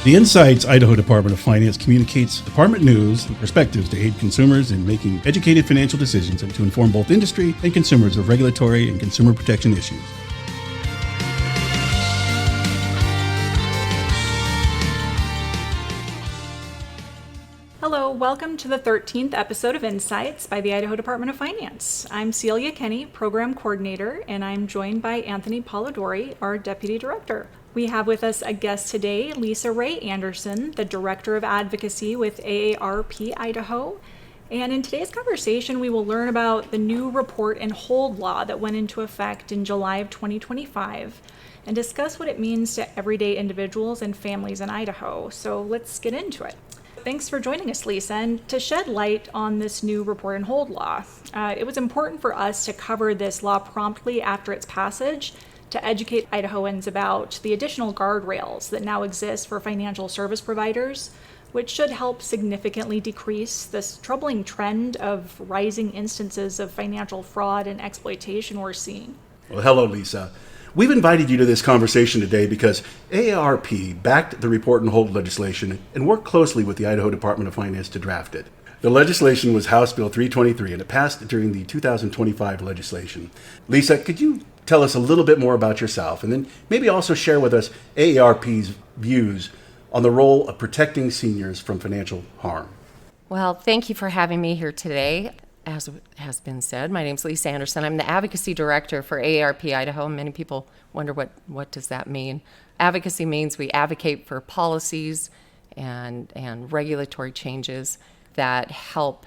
The Insights Idaho Department of Finance communicates department news and perspectives to aid consumers in making educated financial decisions and to inform both industry and consumers of regulatory and consumer protection issues. Hello, welcome to the 13th episode of Insights by the Idaho Department of Finance. I'm Celia Kinney, Program Coordinator, and I'm joined by Anthony Polidori, our Deputy Director. We have with us a guest today, Lisa Ray Anderson, the Director of Advocacy with AARP Idaho. And in today's conversation, we will learn about the new report and hold law that went into effect in July of 2025 and discuss what it means to everyday individuals and families in Idaho. So let's get into it. Thanks for joining us, Lisa, and to shed light on this new report and hold law. It was important for us to cover this law promptly after its passage to educate Idahoans about the additional guardrails that now exist for financial service providers, which should help significantly decrease this troubling trend of rising instances of financial fraud and exploitation we're seeing. Well, hello, Lisa. We've invited you to this conversation today because AARP backed the report and hold legislation and worked closely with the Idaho Department of Finance to draft it. The legislation was House Bill 323 and it passed during the 2025 legislation. Lisa, could you tell us a little bit more about yourself and then maybe also share with us AARP's views on the role of protecting seniors from financial harm? Well, thank you for having me here today. As has been said, my name is Lisa Anderson. I'm the Advocacy Director for AARP Idaho. Many people wonder what does that mean. Advocacy means we advocate for policies and regulatory changes that help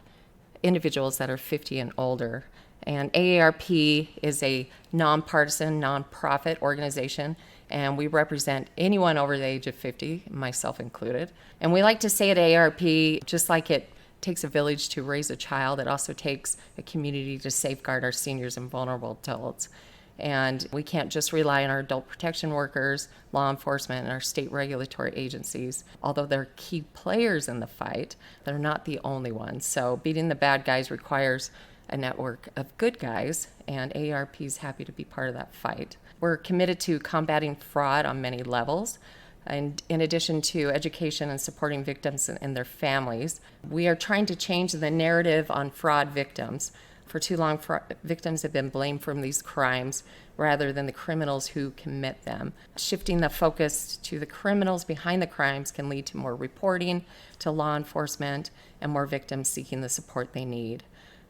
individuals that are 50 and older. And AARP is a nonpartisan, nonprofit organization, and we represent anyone over the age of 50, myself included. And we like to say at AARP, just like it takes a village to raise a child, it also takes a community to safeguard our seniors and vulnerable adults. And we can't just rely on our adult protection workers, law enforcement, and our state regulatory agencies. Although they're key players in the fight, they're not the only ones. So beating the bad guys requires a network of good guys, and AARP is happy to be part of that fight. We're committed to combating fraud on many levels. And in addition to education and supporting victims and their families, we are trying to change the narrative on fraud victims. For too long, victims have been blamed for these crimes rather than the criminals who commit them. Shifting the focus to the criminals behind the crimes can lead to more reporting to law enforcement and more victims seeking the support they need.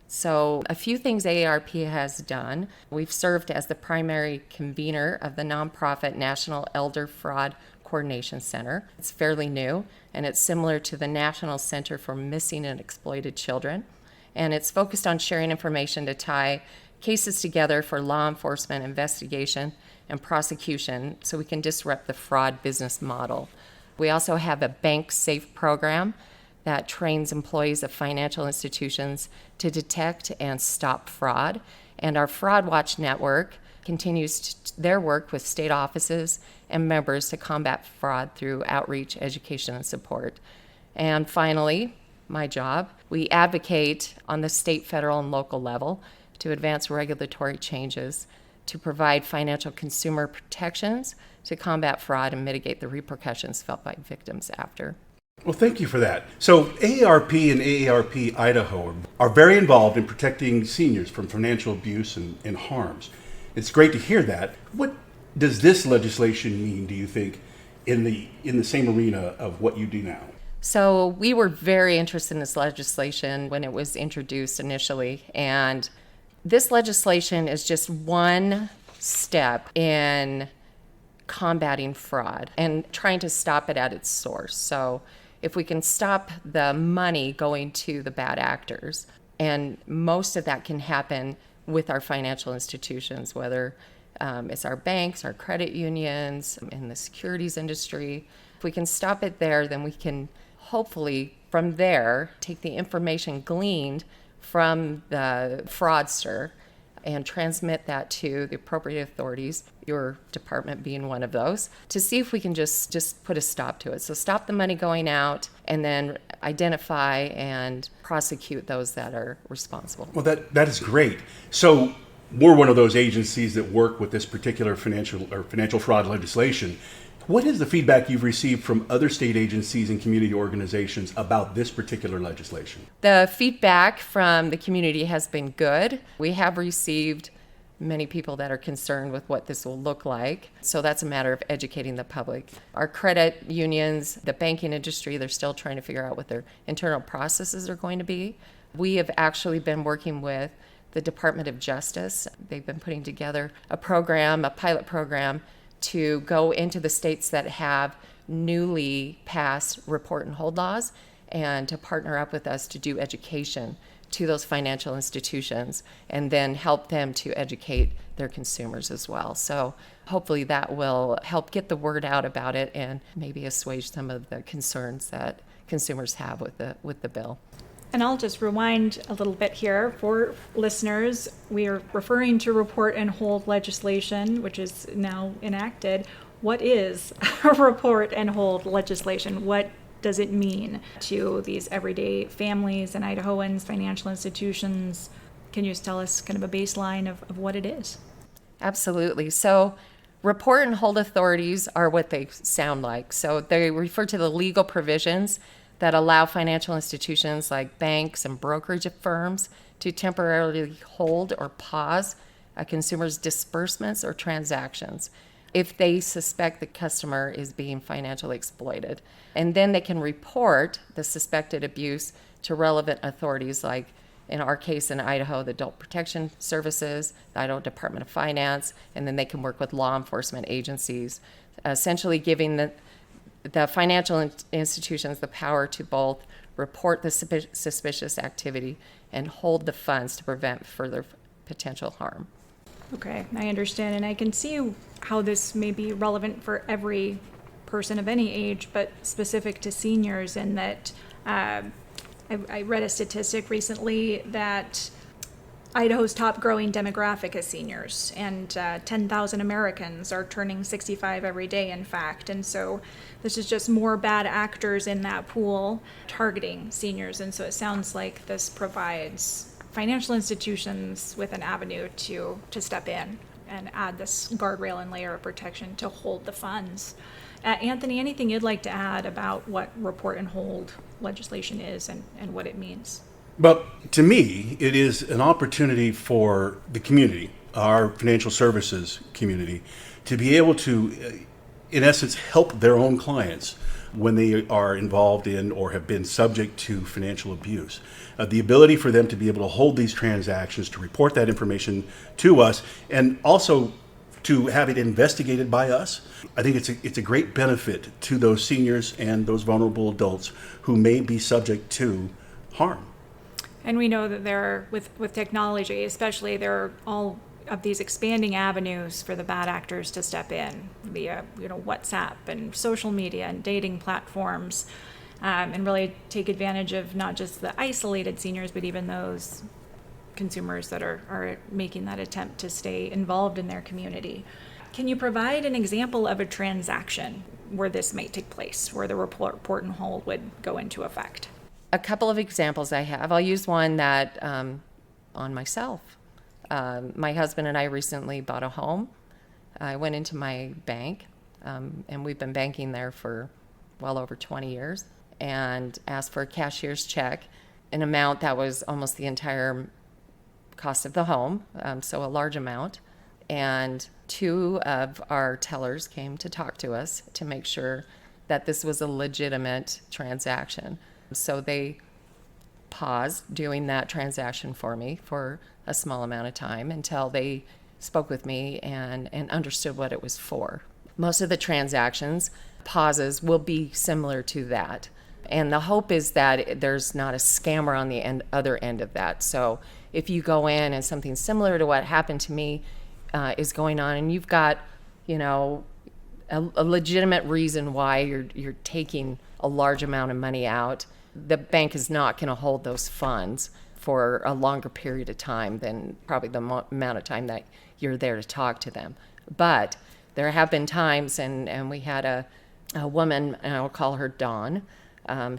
So a few things AARP has done. We've served as the primary convener of the nonprofit National Elder Fraud Coordination Center. It's fairly new, and it's similar to the National Center for Missing and Exploited Children. And it's focused on sharing information to tie cases together for law enforcement investigation and prosecution so we can disrupt the fraud business model. We also have a bank safe program that trains employees of financial institutions to detect and stop fraud. And our Fraud Watch network continues their work with state offices and members to combat fraud through outreach, education, and support. And finally, my job, we advocate on the state, federal, and local level to advance regulatory changes to provide financial consumer protections to combat fraud and mitigate the repercussions felt by victims after. Well, thank you for that. So AARP and AARP Idaho are very involved in protecting seniors from financial abuse and harms. It's great to hear that. What does this legislation mean, do you think, in the same arena of what you do now? So we were very interested in this legislation when it was introduced initially, and this legislation is just one step in combating fraud and trying to stop it at its source. So if we can stop the money going to the bad actors, and most of that can happen with our financial institutions, whether it's our banks, our credit unions, in the securities industry. If we can stop it there, then we can hopefully from there take the information gleaned from the fraudster and transmit that to the appropriate authorities, your department being one of those, to see if we can just put a stop to it. So stop the money going out and then identify and prosecute those that are responsible. Well, that is great. So we're one of those agencies that work with this particular financial fraud legislation. What is the feedback you've received from other state agencies and community organizations about this particular legislation? The feedback from the community has been good. We have received many people that are concerned with what this will look like. So that's a matter of educating the public. Our credit unions, the banking industry, they're still trying to figure out what their internal processes are going to be. We have actually been working with the Department of Justice. They've been putting together a program, a pilot program, to go into the states that have newly passed report and hold laws and to partner up with us to do education to those financial institutions and then help them to educate their consumers as well. So hopefully that will help get the word out about it and maybe assuage some of the concerns that consumers have with the bill. And I'll just rewind a little bit here for listeners. We are referring to report and hold legislation, which is now enacted. What is a report and hold legislation? What does it mean to these everyday families and Idahoans, financial institutions? Can you just tell us kind of a baseline of what it is? Absolutely. So report and hold authorities are what they sound like. So they refer to the legal provisions that allow financial institutions like banks and brokerage firms to temporarily hold or pause a consumer's disbursements or transactions if they suspect the customer is being financially exploited. And then they can report the suspected abuse to relevant authorities like, in our case in Idaho, the Adult Protection Services, the Idaho Department of Finance, and then they can work with law enforcement agencies, essentially giving the financial institutions the power to both report the suspicious activity and hold the funds to prevent further potential harm. Okay, I understand, and I can see how this may be relevant for every person of any age, but specific to seniors, in that I read a statistic recently that Idaho's top growing demographic is seniors, and 10,000 Americans are turning 65 every day, in fact. And so this is just more bad actors in that pool targeting seniors. And so it sounds like this provides financial institutions with an avenue to step in and add this guardrail and layer of protection to hold the funds. Anthony, anything you'd like to add about what report and hold legislation is and what it means? Well, to me, it is an opportunity for the community, our financial services community, to be able to, in essence, help their own clients when they are involved in or have been subject to financial abuse. The ability for them to be able to hold these transactions, to report that information to us, and also to have it investigated by us. I think it's a great benefit to those seniors and those vulnerable adults who may be subject to harm. And we know that with technology, especially, there are all of these expanding avenues for the bad actors to step in via, WhatsApp and social media and dating platforms, and really take advantage of not just the isolated seniors, but even those consumers that are making that attempt to stay involved in their community. Can you provide an example of a transaction where this might take place, where the report and hold would go into effect? A couple of examples I have. I'll use one that on myself. My husband and I recently bought a home. I went into my bank, and we've been banking there for well over 20 years, and asked for a cashier's check, an amount that was almost the entire cost of the home, so a large amount. And two of our tellers came to talk to us to make sure that this was a legitimate transaction. So they paused doing that transaction for me for a small amount of time until they spoke with me and understood what it was for. Most of the transactions pauses will be similar to that. And the hope is that there's not a scammer on the other end of that. So if you go in and something similar to what happened to me is going on, and you've got, a legitimate reason why you're taking a large amount of money out, the bank is not going to hold those funds for a longer period of time than probably the amount of time that you're there to talk to them. But there have been times, and we had a woman, and I'll call her Dawn,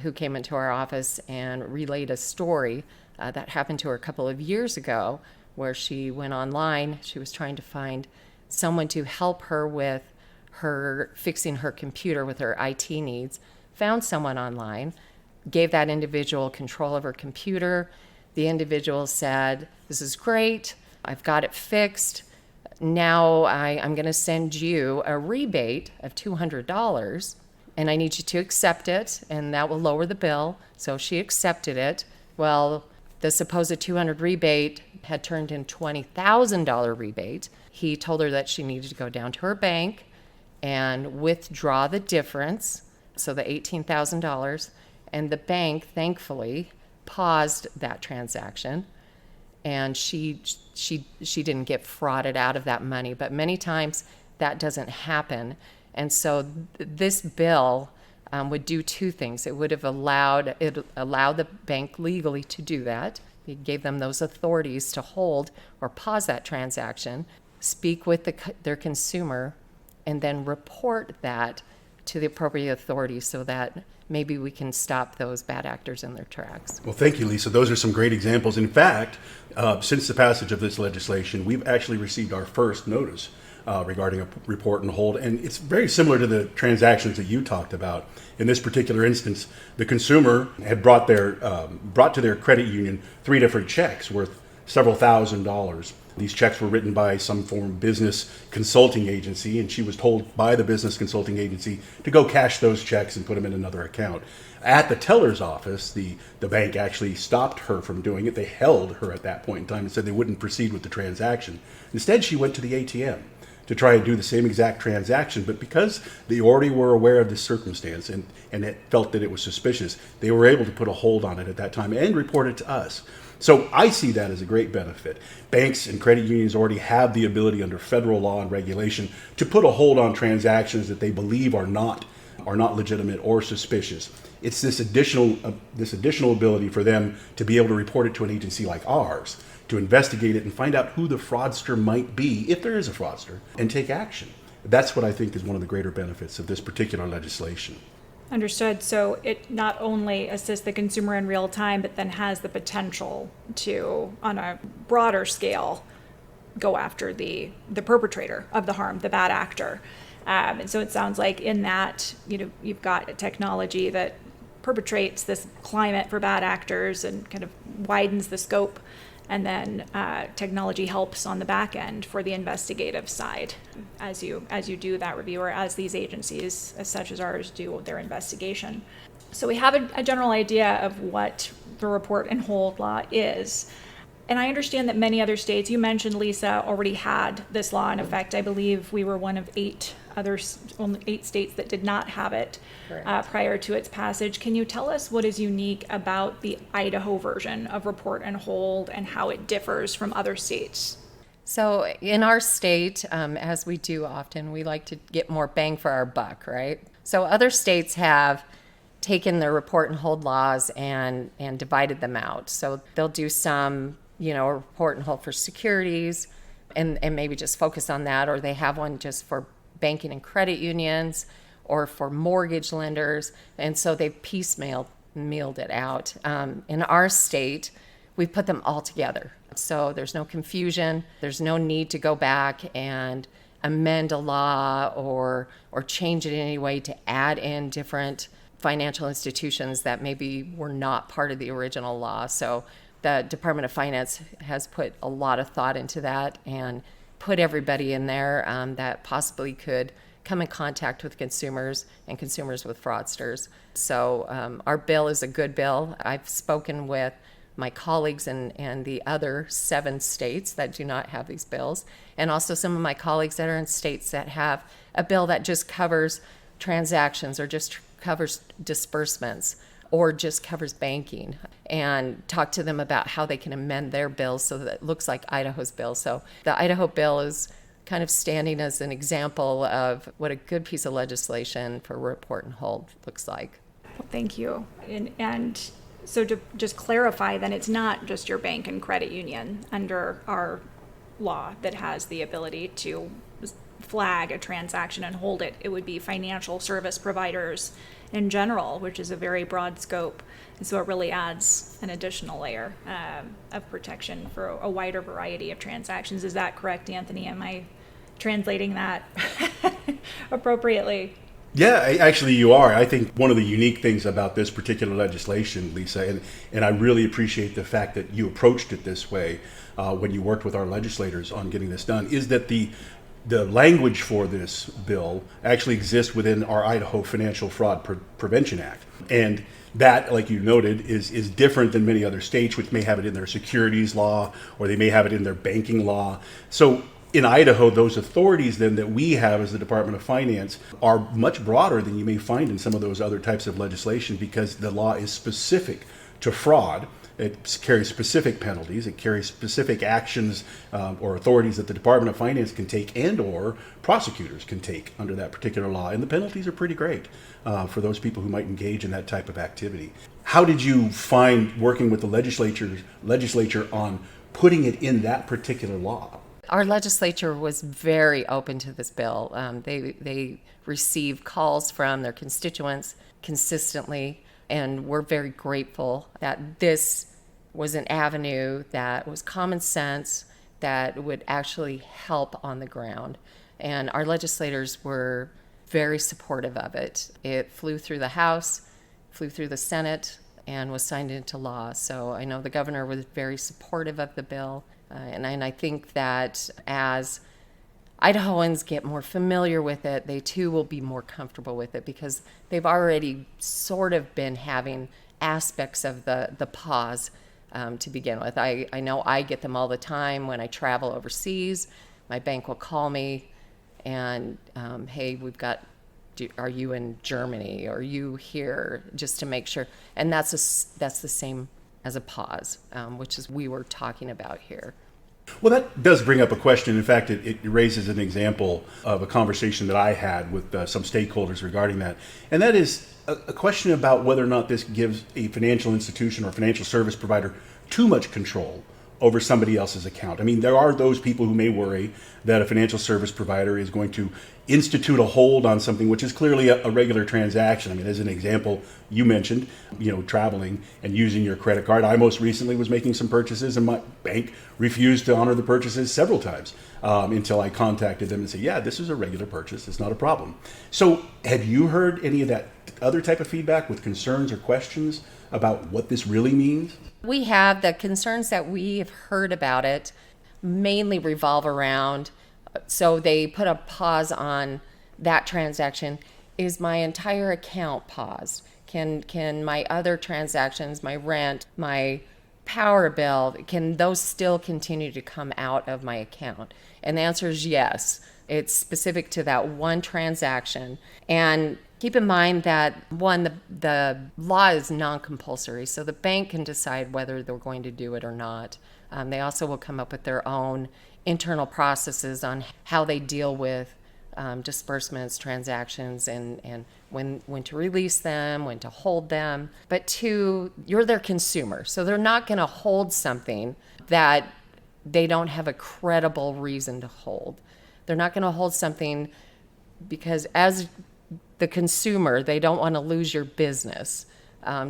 who came into our office and relayed a story that happened to her a couple of years ago, where she went online. She was trying to find someone to help her with her fixing her computer with her IT needs, found someone online, gave that individual control of her computer. The individual said, "This is great. I've got it fixed. Now I'm going to send you a rebate of $200, and I need you to accept it, and that will lower the bill." So she accepted it. Well, the supposed $200 rebate had turned in $20,000 rebate. He told her that she needed to go down to her bank and withdraw the difference, so the $18,000, and the bank, thankfully, paused that transaction, and she didn't get frauded out of that money. But many times that doesn't happen, and so this bill would do two things. It would have allowed the bank legally to do that. It gave them those authorities to hold or pause that transaction, speak with their consumer, and then report that to the appropriate authorities so that maybe we can stop those bad actors in their tracks. Well, thank you, Lisa. Those are some great examples. In fact, since the passage of this legislation, we've actually received our first notice regarding a report and hold, and it's very similar to the transactions that you talked about. In this particular instance, the consumer had brought to their credit union 3 different checks worth several $1,000s. These checks were written by some form of business consulting agency, and she was told by the business consulting agency to go cash those checks and put them in another account. At the teller's office, the bank actually stopped her from doing it. They held her at that point in time and said they wouldn't proceed with the transaction. Instead, she went to the ATM to try and do the same exact transaction, but because they already were aware of this circumstance and it felt that it was suspicious, they were able to put a hold on it at that time and report it to us. So I see that as a great benefit. Banks and credit unions already have the ability under federal law and regulation to put a hold on transactions that they believe are not legitimate or suspicious. It's this additional ability for them to be able to report it to an agency like ours, to investigate it and find out who the fraudster might be, if there is a fraudster, and take action. That's what I think is one of the greater benefits of this particular legislation. Understood. So it not only assists the consumer in real time, but then has the potential to, on a broader scale, go after the perpetrator of the harm, the bad actor. And so it sounds like in that, you've got a technology that perpetrates this climate for bad actors and kind of widens the scope. And then technology helps on the back end for the investigative side as you do that review, or as these agencies, such as ours, do their investigation. So we have a general idea of what the report and hold law is. And I understand that many other states, you mentioned, Lisa, already had this law in effect. I believe we were one of only 8 states that did not have it prior to its passage. Can you tell us what is unique about the Idaho version of report and hold and how it differs from other states? So in our state, as we do often, we like to get more bang for our buck, right? So other states have taken their report and hold laws and divided them out. So they'll do some, report and hold for securities and maybe just focus on that, or they have one just for banking and credit unions or for mortgage lenders. And so they've piecemealed it out. In our state, we put them all together. So there's no confusion. There's no need to go back and amend a law or change it in any way to add in different financial institutions that maybe were not part of the original law. So the Department of Finance has put a lot of thought into that and put everybody in there that possibly could come in contact with consumers and consumers with fraudsters. So our bill is a good bill. I've spoken with my colleagues in the other 7 states that do not have these bills, and also some of my colleagues that are in states that have a bill that just covers transactions or just covers disbursements or just covers banking, and talk to them about how they can amend their bills so that it looks like Idaho's bill. So the Idaho bill is kind of standing as an example of what a good piece of legislation for report and hold looks like. Well, thank you. And so to just clarify, then it's not just your bank and credit union under our law that has the ability to flag a transaction and hold it. It would be financial service providers in general, which is a very broad scope. And so it really adds an additional layer of protection for a wider variety of transactions. Is that correct, Anthony? Am I translating that appropriately. Yeah, actually, you are. I think one of the unique things about this particular legislation, Lisa, and I really appreciate the fact that you approached it this way when you worked with our legislators on getting this done, is that the language for this bill actually exists within our Idaho Financial Fraud Prevention Act. And that, like you noted, is different than many other states, which may have it in their securities law or they may have it in their banking law. So in Idaho, those authorities then that we have as the Department of Finance are much broader than you may find in some of those other types of legislation, because the law is specific to fraud. It carries specific penalties. It carries specific actions or authorities that the Department of Finance can take and or prosecutors can take under that particular law. And the penalties are pretty great for those people who might engage in that type of activity. How did you find working with the legislature on putting it in that particular law? Our legislature was very open to this bill. They receive calls from their constituents consistently, and we're very grateful that this was an avenue that was common sense, that would actually help on the ground. And our legislators were very supportive of it. It flew through the House, flew through the Senate, and was signed into law. So I know the governor was very supportive of the bill. And I think that as Idahoans get more familiar with it, they too will be more comfortable with it, because they've already sort of been having aspects of the pause to begin with. I know I get them all the time when I travel overseas. My bank will call me and, hey, are you in Germany? Are you here? Just to make sure. And that's the same as a pause, which is we were talking about here. Well, that does bring up a question. In fact, it raises an example of a conversation that I had with some stakeholders regarding that. And that is a question about whether or not this gives a financial institution or financial service provider too much control over somebody else's account. I mean, there are those people who may worry that a financial service provider is going to institute a hold on something which is clearly a regular transaction. I mean, as an example, you mentioned, traveling and using your credit card. I most recently was making some purchases, and my bank refused to honor the purchases several times until I contacted them and said, yeah, this is a regular purchase. It's not a problem. So have you heard any of that other type of feedback with concerns or questions about what this really means? We have the concerns that we've heard about it mainly revolve around, so they put a pause on that transaction. Is my entire account paused? Can my other transactions, my rent, my power bill, can those still continue to come out of my account? And the answer is yes. It's specific to that one transaction. And keep in mind that, one, the law is non-compulsory, so the bank can decide whether they're going to do it or not. They also will come up with their own internal processes on how they deal with disbursements, transactions, and when to release them, when to hold them. But two, you're their consumer, so they're not going to hold something that they don't have a credible reason to hold. They're not going to hold something because, as the consumer, they don't want to lose your business.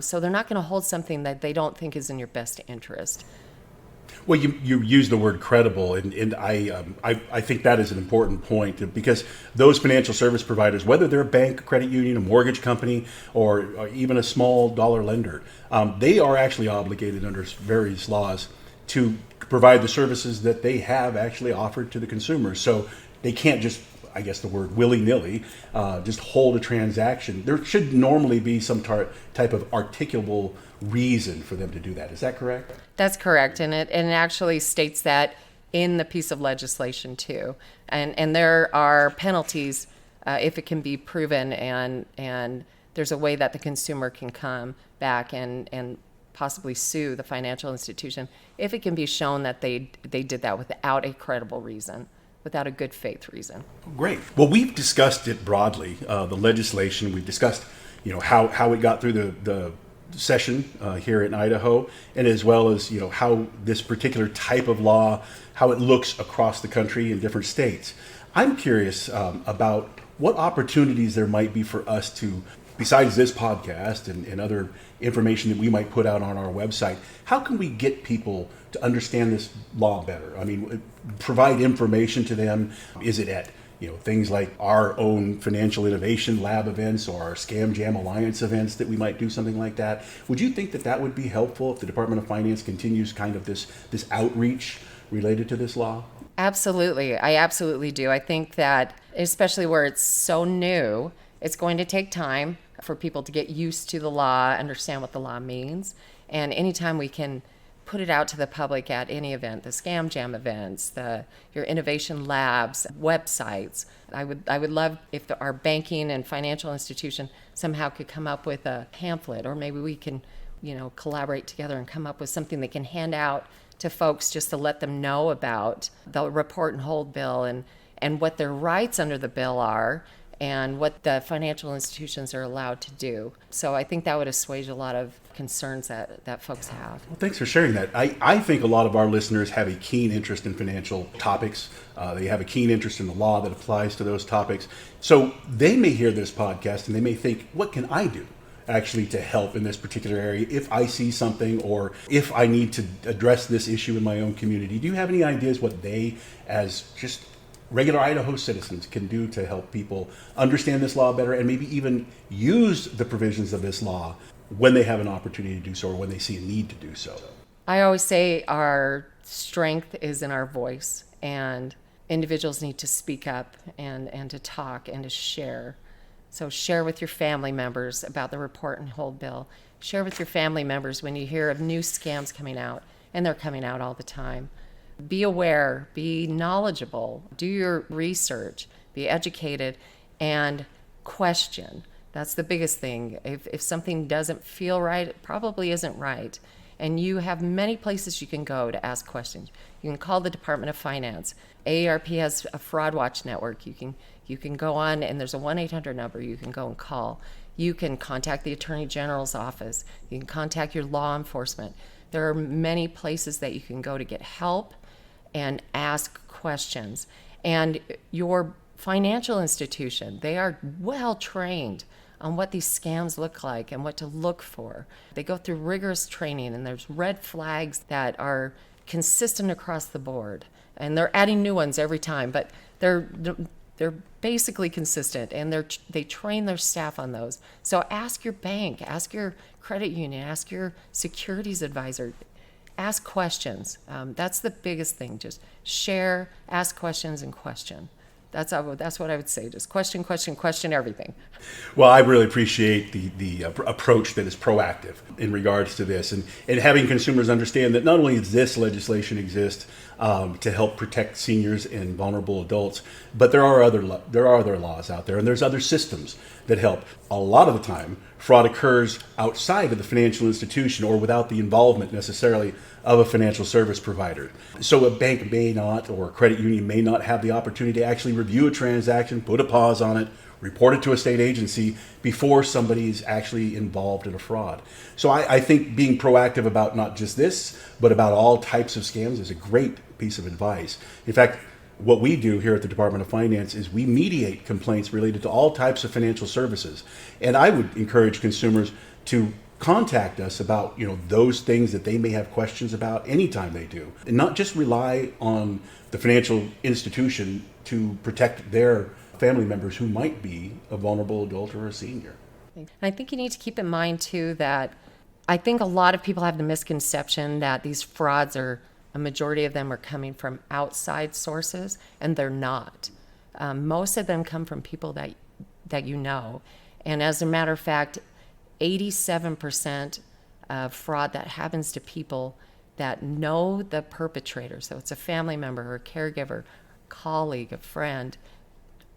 So they're not going to hold something that they don't think is in your best interest. Well, you use the word credible, and I think that is an important point, because those financial service providers, whether they're a bank, a credit union, a mortgage company, or even a small dollar lender, they are actually obligated under various laws to provide the services that they have actually offered to the consumers. So they can't just, I guess the word willy-nilly, just hold a transaction. There should normally be some type of articulable reason for them to do that. Is that correct? That's correct, and it actually states that in the piece of legislation too. And there are penalties if it can be proven, and there's a way that the consumer can come back and possibly sue the financial institution if it can be shown that they did that without a credible reason, without a good faith reason. Great. Well, we've discussed it broadly, the legislation. We've discussed, how it got through the session here in Idaho, and as well as, how this particular type of law, how it looks across the country in different states. I'm curious about what opportunities there might be for us to, besides this podcast and other information that we might put out on our website, how can we get people to understand this law better? I mean, provide information to them. Is it at things like our own financial innovation lab events or our Scam Jam Alliance events, that we might do something like that. Would you think that that would be helpful if the Department of Finance continues kind of this outreach related to this law? Absolutely. I absolutely do. I think that, especially where it's so new, it's going to take time for people to get used to the law, understand what the law means. And anytime we can put it out to the public at any event, the Scam Jam events, your innovation labs, websites, I would love if our banking and financial institution somehow could come up with a pamphlet, or maybe we can, collaborate together and come up with something they can hand out to folks just to let them know about the report and hold bill and what their rights under the bill are and what the financial institutions are allowed to do. So I think that would assuage a lot of concerns that folks have. Well, thanks for sharing that. I think a lot of our listeners have a keen interest in financial topics. They have a keen interest in the law that applies to those topics. So they may hear this podcast and they may think, what can I do actually to help in this particular area if I see something, or if I need to address this issue in my own community? Do you have any ideas what they, as just regular Idaho citizens, can do to help people understand this law better and maybe even use the provisions of this law when they have an opportunity to do so, or when they see a need to do so? I always say our strength is in our voice, and individuals need to speak up and to talk and to share. So share with your family members about the report and hold bill. Share with your family members when you hear of new scams coming out, and they're coming out all the time. Be aware, be knowledgeable, do your research, be educated, and question. That's the biggest thing. If something doesn't feel right, it probably isn't right. And you have many places you can go to ask questions. You can call the Department of Finance. AARP has a fraud watch network. You can go on, and there's a 1-800 number you can go and call. You can contact the Attorney General's office. You can contact your law enforcement. There are many places that you can go to get help and ask questions. And your financial institution, they are well trained on what these scams look like and what to look for. They go through rigorous training, and there's red flags that are consistent across the board. And they're adding new ones every time, but they're basically consistent, and they train their staff on those. So ask your bank, ask your credit union, ask your securities advisor. Ask questions. That's the biggest thing. Just share, ask questions, and question. That's what I would say. Just question everything. Well, I really appreciate the approach that is proactive in regards to this, and having consumers understand that not only does this legislation exist to help protect seniors and vulnerable adults, but there are other laws out there, and there's other systems that help. A lot of the time, fraud occurs outside of the financial institution or without the involvement necessarily of a financial service provider. So a bank may not, or a credit union may not, have the opportunity to actually review a transaction, put a pause on it, report it to a state agency before somebody is actually involved in a fraud. So I think being proactive about not just this, but about all types of scams is a great piece of advice. In fact, what we do here at the Department of Finance is we mediate complaints related to all types of financial services. And I would encourage consumers to contact us about those things that they may have questions about anytime they do, and not just rely on the financial institution to protect their family members who might be a vulnerable adult or a senior. And I think you need to keep in mind too that I think a lot of people have the misconception that these frauds a majority of them are coming from outside sources, and they're not. Most of them come from people that you know. And as a matter of fact, 87% of fraud that happens to people that know the perpetrator, so it's a family member or a caregiver, colleague, a friend,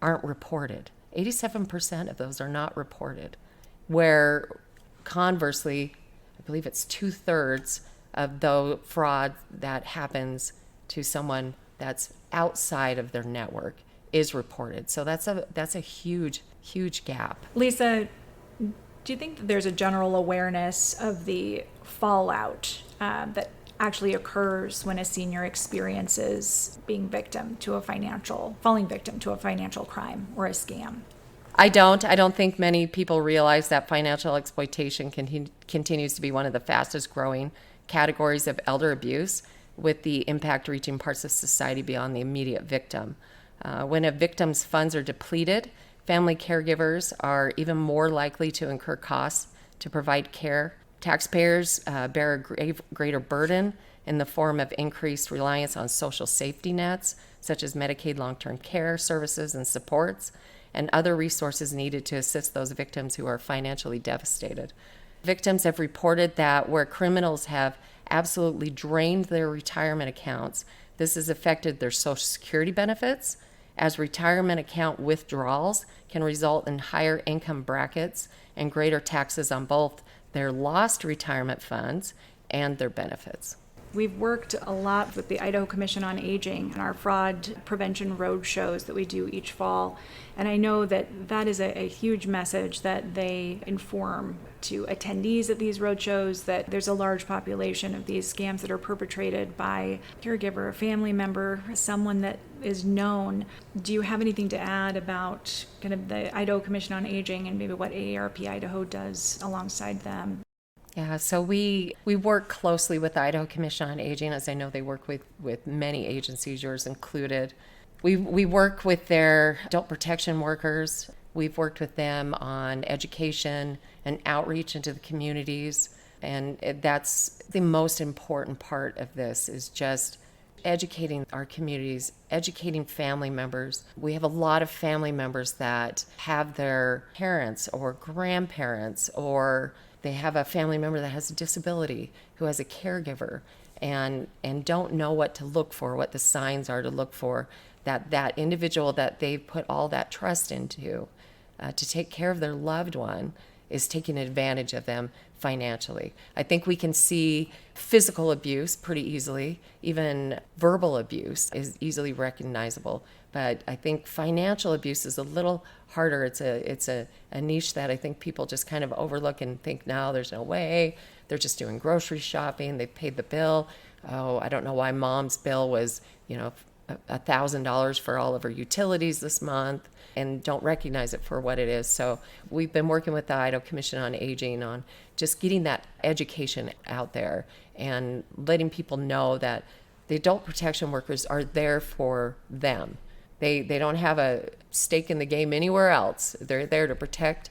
aren't reported. 87% of those are not reported. Where conversely, I believe it's 2/3 of the fraud that happens to someone that's outside of their network is reported. So that's a huge gap. Lisa, do you think that there's a general awareness of the fallout that actually occurs when a senior experiences falling victim to a financial crime or a scam? I don't think many people realize that financial exploitation continues to be one of the fastest growing categories of elder abuse, with the impact reaching parts of society beyond the immediate victim. When a victim's funds are depleted, family caregivers are even more likely to incur costs to provide care. Taxpayers bear a greater burden in the form of increased reliance on social safety nets, such as Medicaid long-term care services and supports, and other resources needed to assist those victims who are financially devastated. Victims have reported that where criminals have absolutely drained their retirement accounts, this has affected their Social Security benefits, as retirement account withdrawals can result in higher income brackets and greater taxes on both their lost retirement funds and their benefits. We've worked a lot with the Idaho Commission on Aging and our fraud prevention road shows that we do each fall. And I know that that is a huge message that they inform to attendees at these road shows, that there's a large population of these scams that are perpetrated by a caregiver, a family member, someone that is known. Do you have anything to add about kind of the Idaho Commission on Aging and maybe what AARP Idaho does alongside them? Yeah, so we work closely with the Idaho Commission on Aging, as I know they work with many agencies, yours included. We work with their adult protection workers. We've worked with them on education and outreach into the communities. And that's the most important part of this, is just educating our communities, educating family members. We have a lot of family members that have their parents or grandparents, or they have a family member that has a disability who has a caregiver and don't know what to look for, what the signs are to look for, that individual that they've put all that trust into to take care of their loved one is taking advantage of them financially. I think we can see physical abuse pretty easily. Even verbal abuse is easily recognizable. But I think financial abuse is a little harder. It's a niche that I think people just kind of overlook and think, no, there's no way. They're just doing grocery shopping. They paid the bill. Oh, I don't know why mom's bill was, $1,000 for all of her utilities this month, and don't recognize it for what it is. So we've been working with the Idaho Commission on Aging on just getting that education out there and letting people know that the adult protection workers are there for them. They don't have a stake in the game anywhere else. They're there to protect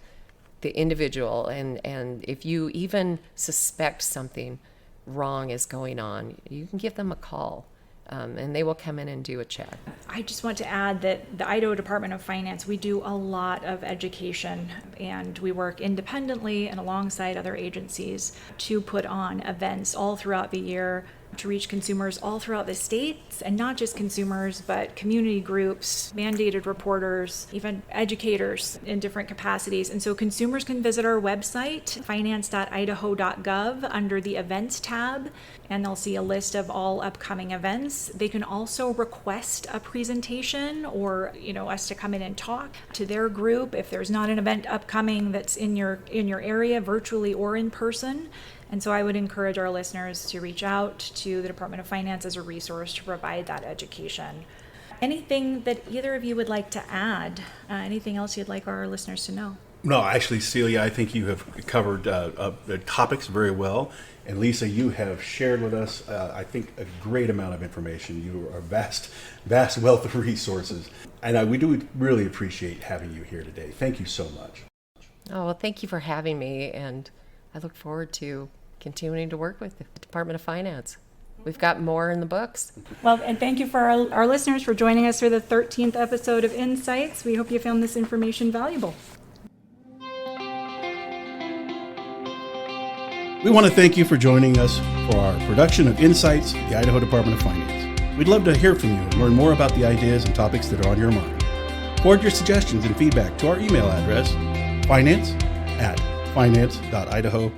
the individual. And if you even suspect something wrong is going on, you can give them a call. And they will come in and do a check. I just want to add that the Idaho Department of Finance, we do a lot of education, and we work independently and alongside other agencies to put on events all throughout the year to reach consumers all throughout the states, and not just consumers, but community groups, mandated reporters, even educators in different capacities. And so consumers can visit our website, finance.idaho.gov, under the events tab, and they'll see a list of all upcoming events. They can also request a presentation or, us to come in and talk to their group if there's not an event upcoming that's in your area, virtually or in person. And so I would encourage our listeners to reach out to the Department of Finance as a resource to provide that education. Anything that either of you would like to add? Anything else you'd like our listeners to know? No, actually, Celia, I think you have covered the topics very well. And Lisa, you have shared with us, I think, a great amount of information. You are a vast wealth of resources. And we do really appreciate having you here today. Thank you so much. Oh, well, thank you for having me. And I look forward to continuing to work with the Department of Finance. We've got more in the books. Well, and thank you for our listeners for joining us for the 13th episode of Insights. We hope you found this information valuable. We want to thank you for joining us for our production of Insights, the Idaho Department of Finance. We'd love to hear from you and learn more about the ideas and topics that are on your mind. Forward your suggestions and feedback to our email address, finance@finance.idaho.gov.